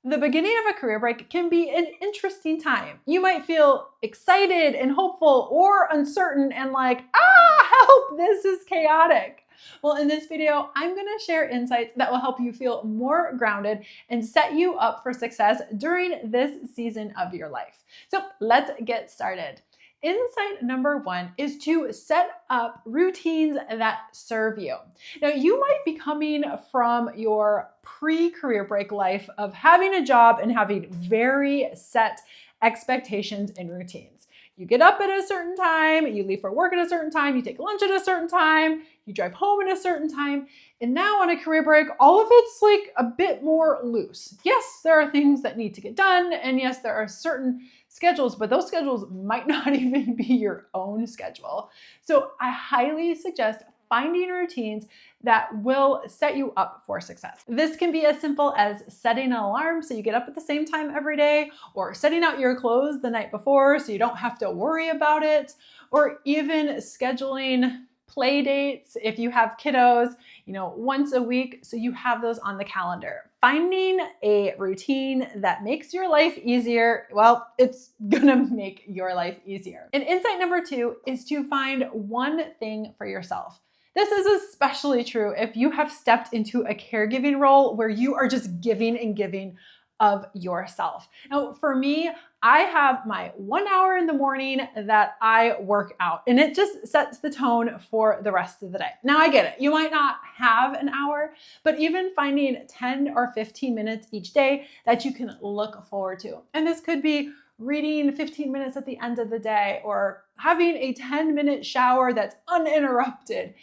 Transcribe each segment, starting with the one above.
The beginning of a career break can be an interesting time. You might feel excited and hopeful or uncertain and like, help, this is chaotic. Well, in this video, I'm going to share insights that will help you feel more grounded and set you up for success during this season of your life. So let's get started. Insight number one is to set up routines that serve you. Now, you might be coming from your pre-career break life of having a job and having very set expectations and routines. You get up at a certain time, you leave for work at a certain time, you take lunch at a certain time, you drive home at a certain time, and now on a career break, all of it's like a bit more loose. Yes, there are things that need to get done, and yes, there are certain schedules, but those schedules might not even be your own schedule. So I highly suggest finding routines that will set you up for success. This can be as simple as setting an alarm so you get up at the same time every day, or setting out your clothes the night before so you don't have to worry about it, or even scheduling play dates if you have kiddos, once a week so you have those on the calendar. Finding a routine that makes your life easier, well, it's gonna make your life easier. And insight number two is to find one thing for yourself. This is especially true if you have stepped into a caregiving role where you are just giving and giving of yourself. Now, for me, I have my 1 hour in the morning that I work out, and it just sets the tone for the rest of the day. Now, I get it. You might not have an hour, but even finding 10 or 15 minutes each day that you can look forward to. And this could be reading 15 minutes at the end of the day, or having a 10-minute shower that's uninterrupted.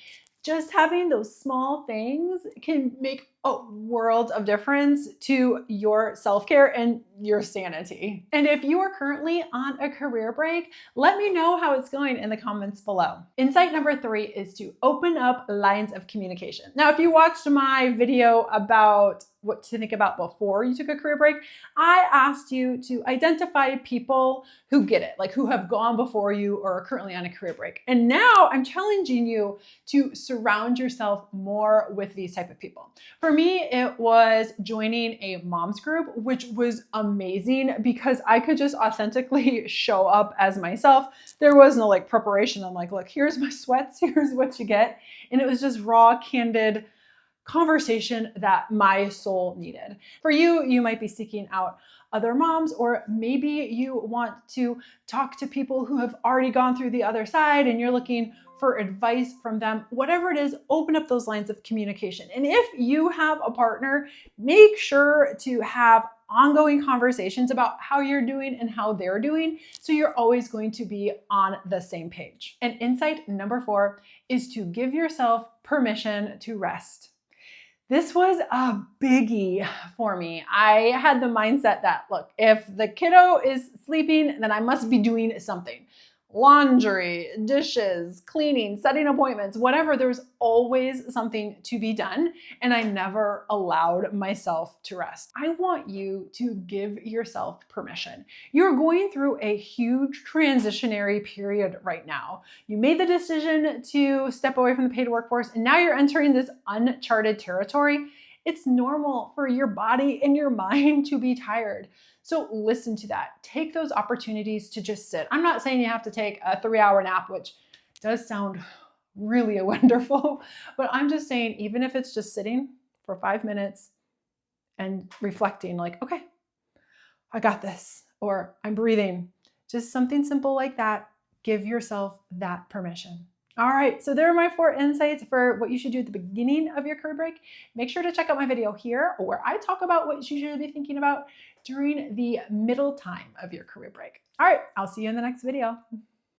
Just having those small things can make a world of difference to your self-care and your sanity. And if you are currently on a career break, let me know how it's going in the comments below. Insight number three is to open up lines of communication. Now, if you watched my video about what to think about before you took a career break, I asked you to identify people who get it, like who have gone before you or are currently on a career break. And now I'm challenging you to surround yourself more with these type of people. For me, it was joining a mom's group, which was amazing because I could just authentically show up as myself. There was no preparation. I'm like, look, here's my sweats, here's what you get. And it was just raw, candid conversation that my soul needed. For you, you might be seeking out other moms, or maybe you want to talk to people who have already gone through the other side and you're looking for advice from them. Whatever it is, open up those lines of communication. And if you have a partner, make sure to have ongoing conversations about how you're doing and how they're doing, so you're always going to be on the same page. And insight number four is to give yourself permission to rest. This was a biggie for me. I had the mindset that, look, if the kiddo is sleeping, then I must be doing something. Laundry, dishes, cleaning, setting appointments, whatever, there's always something to be done. And I never allowed myself to rest. I want you to give yourself permission. You're going through a huge transitionary period right now. You made the decision to step away from the paid workforce, and now you're entering this uncharted territory. It's normal for your body and your mind to be tired. So listen to that. Take those opportunities to just sit. I'm not saying you have to take a 3-hour nap, which does sound really wonderful, but I'm just saying, even if it's just sitting for 5 minutes and reflecting like, okay, I got this, or I'm breathing, just something simple like that, give yourself that permission. All right, so there are my 4 insights for what you should do at the beginning of your career break. Make sure to check out my video here where I talk about what you should be thinking about during the middle time of your career break. All right, I'll see you in the next video.